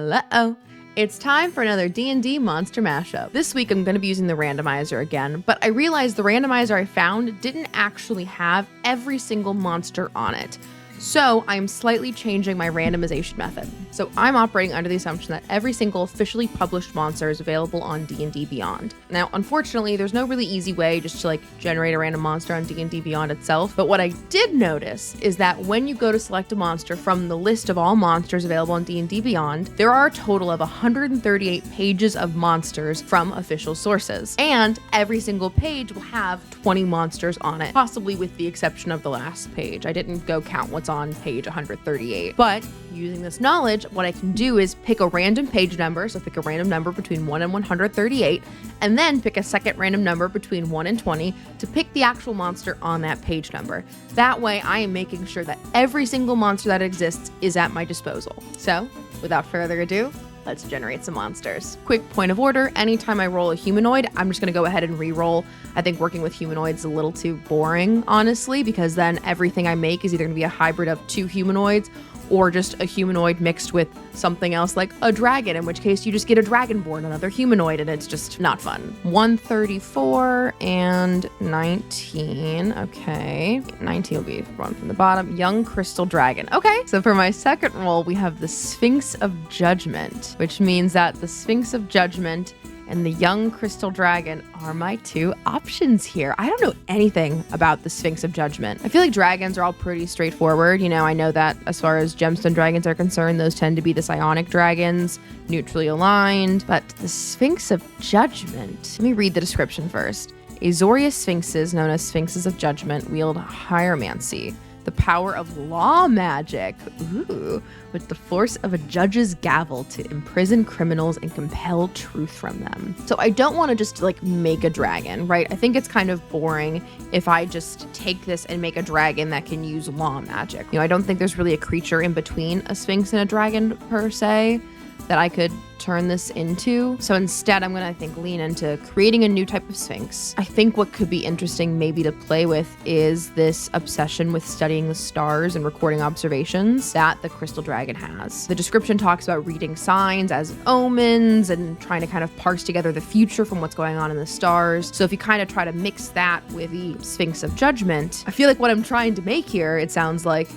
Hello. It's time for another D&D monster mashup. This week I'm going to be using the randomizer again, but I realized the randomizer I found didn't actually have every single monster on it. So I'm slightly changing my randomization method. So I'm operating under the assumption that every single officially published monster is available on D&D Beyond. Now, unfortunately, there's no really easy way just to generate a random monster on D&D Beyond itself. But what I did notice is that when you go to select a monster from the list of all monsters available on D&D Beyond, there are a total of 138 pages of monsters from official sources. And every single page will have 20 monsters on it, possibly with the exception of the last page. I didn't go count what's on page 138. But using this knowledge, what I can do is pick a random page number, so pick a random number between 1 and 138, and then pick a second random number between 1 and 20 to pick the actual monster on that page number. That way, I am making sure that every single monster that exists is at my disposal. So, without further ado, let's generate some monsters. Quick point of order, anytime I roll a humanoid, I'm just gonna go ahead and re-roll. I think working with humanoids is a little too boring, honestly, because then everything I make is either gonna be a hybrid of two humanoids or just a humanoid mixed with something else like a dragon, in which case you just get a dragonborn, another humanoid, and it's just not fun. 134 and 19. Okay. 19 will be one from the bottom. Young crystal dragon. Okay. So for my second roll, we have the Sphinx of Judgment, which means that the Sphinx of Judgment and the young crystal dragon are my two options here. I don't know anything about the Sphinx of Judgment. I feel like dragons are all pretty straightforward. You know, I know that as far as gemstone dragons are concerned, those tend to be the psionic dragons, neutrally aligned. But the Sphinx of Judgment, let me read the description first. Azorius sphinxes, known as Sphinxes of Judgment, wield hieromancy, the power of law magic, with the force of a judge's gavel to imprison criminals and compel truth from them. So I don't want to just make a dragon, right? I think it's kind of boring if I just take this and make a dragon that can use law magic. You know, I don't think there's really a creature in between a sphinx and a dragon per se that I could turn this into. So instead, I'm gonna, lean into creating a new type of sphinx. I think what could be interesting maybe to play with is this obsession with studying the stars and recording observations that the crystal dragon has. The description talks about reading signs as omens and trying to kind of parse together the future from what's going on in the stars. So if you kind of try to mix that with the Sphinx of Judgment, I feel like what I'm trying to make here, it sounds like,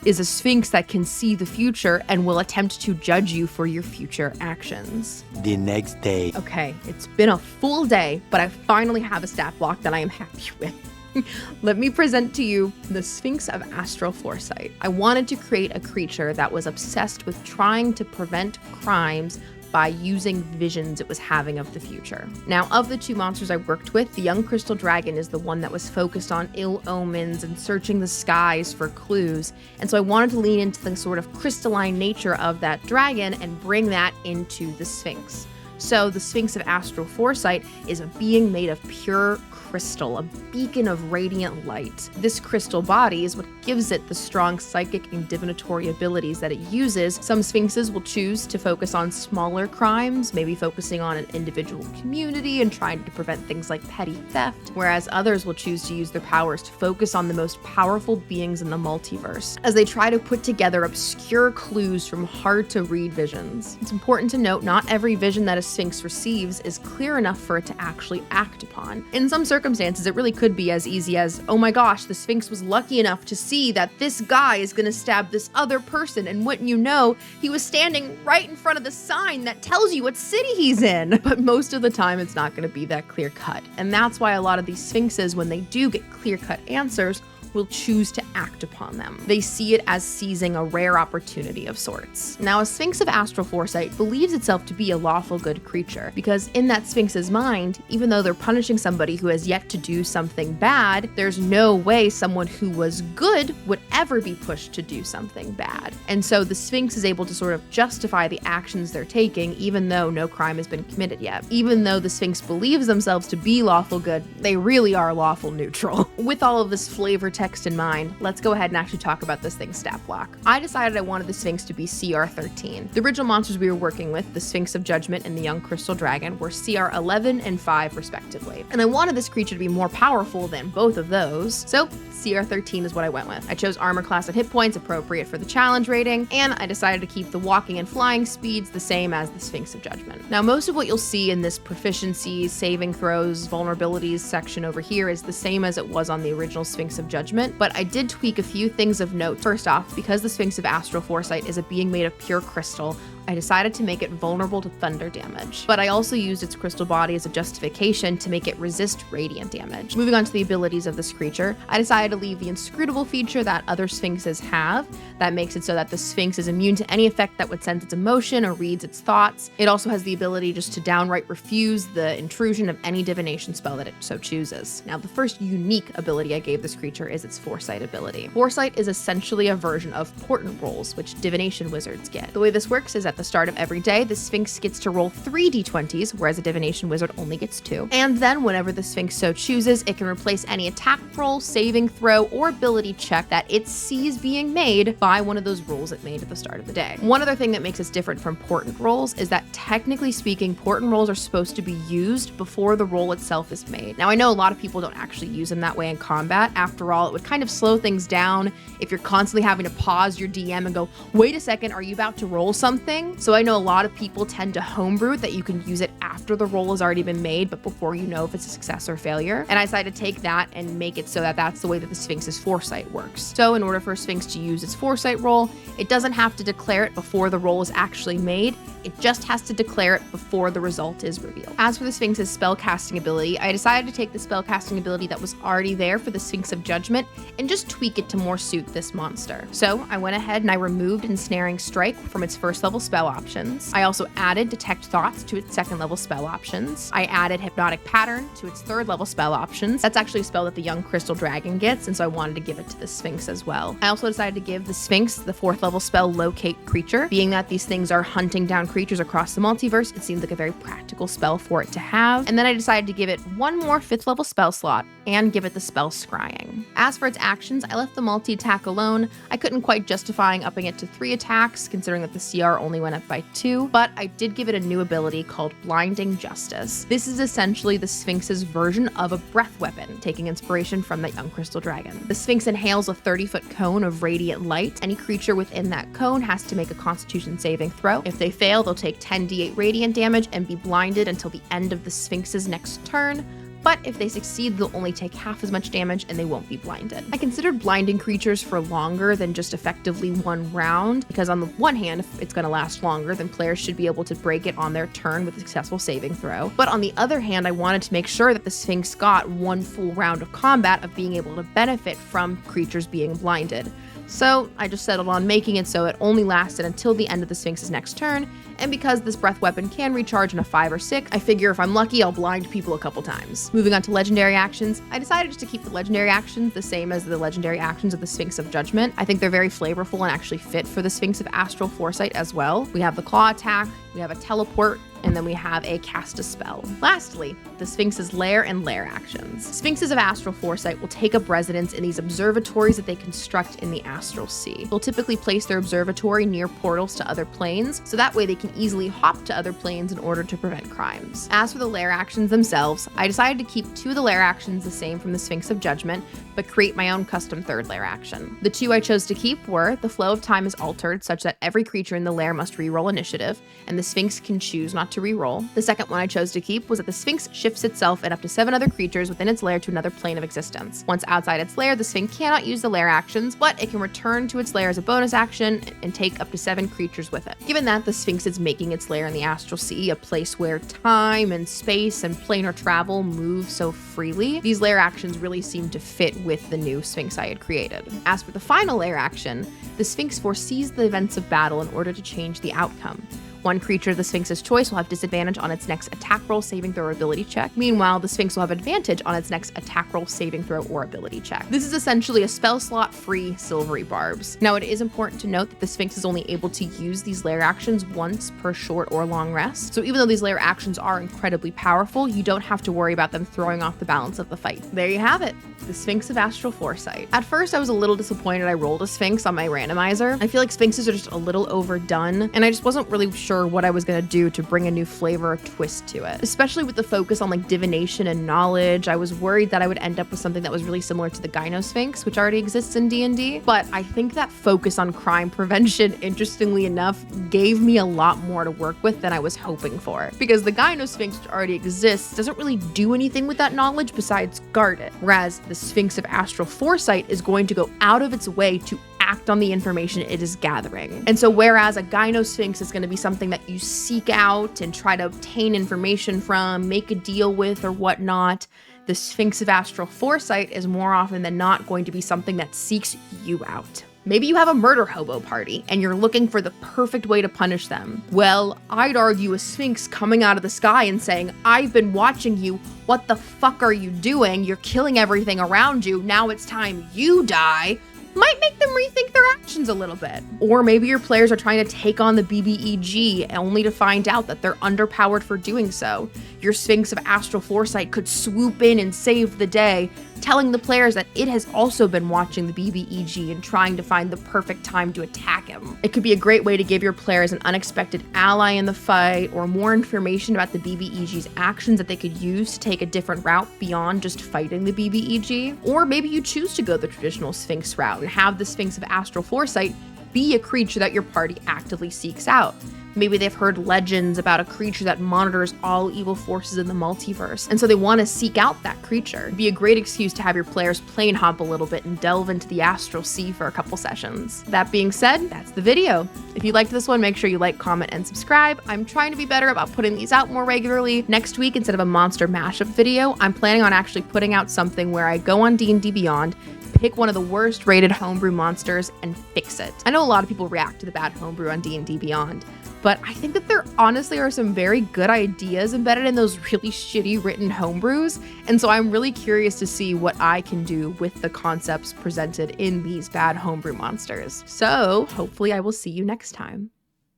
is a sphinx that can see the future and will attempt to judge you for your future actions. The next day. Okay, it's been a full day, but I finally have a stat block that I am happy with. Let me present to you the Sphinx of Astral Foresight. I wanted to create a creature that was obsessed with trying to prevent crimes by using visions it was having of the future. Now, of the two monsters I worked with, the young crystal dragon is the one that was focused on ill omens and searching the skies for clues. And so I wanted to lean into the sort of crystalline nature of that dragon and bring that into the Sphinx. So the Sphinx of Astral Foresight is a being made of pure crystal, a beacon of radiant light. This crystal body is what gives it the strong psychic and divinatory abilities that it uses. Some sphinxes will choose to focus on smaller crimes, maybe focusing on an individual community and trying to prevent things like petty theft, whereas others will choose to use their powers to focus on the most powerful beings in the multiverse, as they try to put together obscure clues from hard-to-read visions. It's important to note not every vision that a sphinx receives is clear enough for it to actually act upon. In some circumstances, it really could be as easy as, oh my gosh, the Sphinx was lucky enough to see that this guy is gonna stab this other person, and wouldn't you know, he was standing right in front of the sign that tells you what city he's in. But most of the time, it's not gonna be that clear cut. And that's why a lot of these Sphinxes, when they do get clear-cut answers, will choose to act upon them. They see it as seizing a rare opportunity of sorts. Now, a Sphinx of Astral Foresight believes itself to be a lawful good creature, because in that Sphinx's mind, even though they're punishing somebody who has yet to do something bad, there's no way someone who was good would ever be pushed to do something bad. And so the Sphinx is able to sort of justify the actions they're taking, even though no crime has been committed yet. Even though the Sphinx believes themselves to be lawful good, they really are lawful neutral. With all of this flavor to text in mind, let's go ahead and actually talk about this thing's stat block. I decided I wanted the Sphinx to be CR 13. The original monsters we were working with, the Sphinx of Judgment and the Young Crystal Dragon, were CR 11 and 5 respectively. And I wanted this creature to be more powerful than both of those, so CR 13 is what I went with. I chose armor class and hit points appropriate for the challenge rating, and I decided to keep the walking and flying speeds the same as the Sphinx of Judgment. Now, most of what you'll see in this proficiencies, saving throws, vulnerabilities section over here is the same as it was on the original Sphinx of Judgment, but I did tweak a few things of note. First off, because the Sphinx of Astral Foresight is a being made of pure crystal, I decided to make it vulnerable to thunder damage, but I also used its crystal body as a justification to make it resist radiant damage. Moving on to the abilities of this creature, I decided to leave the inscrutable feature that other Sphinxes have. That makes it so that the Sphinx is immune to any effect that would sense its emotion or reads its thoughts. It also has the ability just to downright refuse the intrusion of any divination spell that it so chooses. Now, the first unique ability I gave this creature is its Foresight ability. Foresight is essentially a version of portent rolls, which divination wizards get. The way this works is at the start of every day, the Sphinx gets to roll 3 d20s, whereas a divination wizard only gets 2. And then whenever the Sphinx so chooses, it can replace any attack roll, saving throw, or ability check that it sees being made by one of those rolls it made at the start of the day. One other thing that makes us different from portent rolls is that technically speaking, portent rolls are supposed to be used before the roll itself is made. Now, I know a lot of people don't actually use them that way in combat. After all, it would kind of slow things down if you're constantly having to pause your DM and go, wait a second, are you about to roll something? So I know a lot of people tend to homebrew that you can use it after the roll has already been made, but before you know if it's a success or failure. And I decided to take that and make it so that that's the way that the Sphinx's Foresight works. So in order for a Sphinx to use its Foresight roll, it doesn't have to declare it before the roll is actually made. It just has to declare it before the result is revealed. As for the Sphinx's spellcasting ability, I decided to take the spellcasting ability that was already there for the Sphinx of Judgment and just tweak it to more suit this monster. So I went ahead and I removed Ensnaring Strike from its first level spell options. I also added Detect Thoughts to its second level spell options. I added Hypnotic Pattern to its third level spell options. That's actually a spell that the Young Crystal Dragon gets, and so I wanted to give it to the Sphinx as well. I also decided to give the Sphinx the fourth level spell Locate Creature. Being that these things are hunting down creatures across the multiverse, it seemed like a very practical spell for it to have. And then I decided to give it one more 5th level spell slot and give it the spell Scrying. As for its actions, I left the multi-attack alone. I couldn't quite justifying upping it to 3 attacks, considering that the CR only went up by 2, but I did give it a new ability called Blinding Justice. This is essentially the Sphinx's version of a breath weapon, taking inspiration from the Young Crystal Dragon. The Sphinx inhales a 30-foot cone of radiant light. Any creature within that cone has to make a Constitution saving throw. If they fail, they'll take 10d8 radiant damage and be blinded until the end of the Sphinx's next turn. But if they succeed, they'll only take half as much damage and they won't be blinded. I considered blinding creatures for longer than just effectively 1 round, because on the one hand, if it's going to last longer, then players should be able to break it on their turn with a successful saving throw. But on the other hand, I wanted to make sure that the Sphinx got 1 full round of combat of being able to benefit from creatures being blinded. So I just settled on making it so it only lasted until the end of the Sphinx's next turn, and because this breath weapon can recharge in a 5 or 6, I figure if I'm lucky, I'll blind people a couple times. Moving on to legendary actions, I decided just to keep the legendary actions the same as the legendary actions of the Sphinx of Judgment. I think they're very flavorful and actually fit for the Sphinx of Astral Foresight as well. We have the Claw attack, we have a teleport, and then we have a cast a spell. Lastly, the Sphinx's lair and lair actions. Sphinxes of Astral Foresight will take up residence in these observatories that they construct in the Astral Sea. They'll typically place their observatory near portals to other planes, so that way they can easily hop to other planes in order to prevent crimes. As for the lair actions themselves, I decided to keep 2 of the lair actions the same from the Sphinx of Judgment, but create my own custom third lair action. The 2 I chose to keep were, the flow of time is altered such that every creature in the lair must reroll initiative, and the Sphinx can choose not to reroll. The second one I chose to keep was that the Sphinx shifts itself and up to 7 other creatures within its lair to another plane of existence. Once outside its lair, the Sphinx cannot use the lair actions, but it can return to its lair as a bonus action and take up to 7 creatures with it. Given that the Sphinx is making its lair in the Astral Sea, a place where time and space and planar travel move so freely, these lair actions really seem to fit with the new Sphinx I had created. As for the final lair action, the Sphinx foresees the events of battle in order to change the outcome. One creature of the Sphinx's choice will have disadvantage on its next attack roll, saving throw, or ability check. Meanwhile, the Sphinx will have advantage on its next attack roll, saving throw, or ability check. This is essentially a spell slot free silvery barbs. Now, it is important to note that the Sphinx is only able to use these lair actions once per short or long rest. So even though these lair actions are incredibly powerful, you don't have to worry about them throwing off the balance of the fight. There you have it, the Sphinx of Astral Foresight. At first, I was a little disappointed I rolled a Sphinx on my randomizer. I feel like Sphinxes are just a little overdone, and I just wasn't really sure what I was gonna do to bring a new flavor or twist to it. Especially with the focus on like divination and knowledge, I was worried that I would end up with something that was really similar to the Gyno Sphinx, which already exists in D&D. But I think that focus on crime prevention, interestingly enough, gave me a lot more to work with than I was hoping for. Because the Gyno Sphinx, which already exists, doesn't really do anything with that knowledge besides guard it. Whereas the Sphinx of Astral Foresight is going to go out of its way to act on the information it is gathering. And so whereas a Gyno Sphinx is going to be something that you seek out and try to obtain information from, make a deal with, or whatnot, the Sphinx of Astral Foresight is more often than not going to be something that seeks you out. Maybe you have a murder hobo party and you're looking for the perfect way to punish them. Well, I'd argue a Sphinx coming out of the sky and saying, "I've been watching you. What the fuck are you doing? You're killing everything around you. Now it's time you die," might make them rethink their actions a little bit. Or maybe your players are trying to take on the BBEG only to find out that they're underpowered for doing so. Your Sphinx of Astral Foresight could swoop in and save the day, telling the players that it has also been watching the BBEG and trying to find the perfect time to attack him. It could be a great way to give your players an unexpected ally in the fight, or more information about the BBEG's actions that they could use to take a different route beyond just fighting the BBEG. Or maybe you choose to go the traditional Sphinx route and have the Sphinx of Astral Foresight be a creature that your party actively seeks out. Maybe they've heard legends about a creature that monitors all evil forces in the multiverse, and so they want to seek out that creature. It'd be a great excuse to have your players plane hop a little bit and delve into the astral sea for a couple sessions. That being said, that's the video. If you liked this one, make sure you like, comment, and subscribe. I'm trying to be better about putting these out more regularly. Next week, instead of a monster mashup video, I'm planning on actually putting out something where I go on D&D Beyond, pick one of the worst rated homebrew monsters, and fix it. I know a lot of people react to the bad homebrew on D&D Beyond, but I think that there honestly are some very good ideas embedded in those really shitty written homebrews, and so I'm really curious to see what I can do with the concepts presented in these bad homebrew monsters. So hopefully I will see you next time.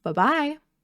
Bye-bye.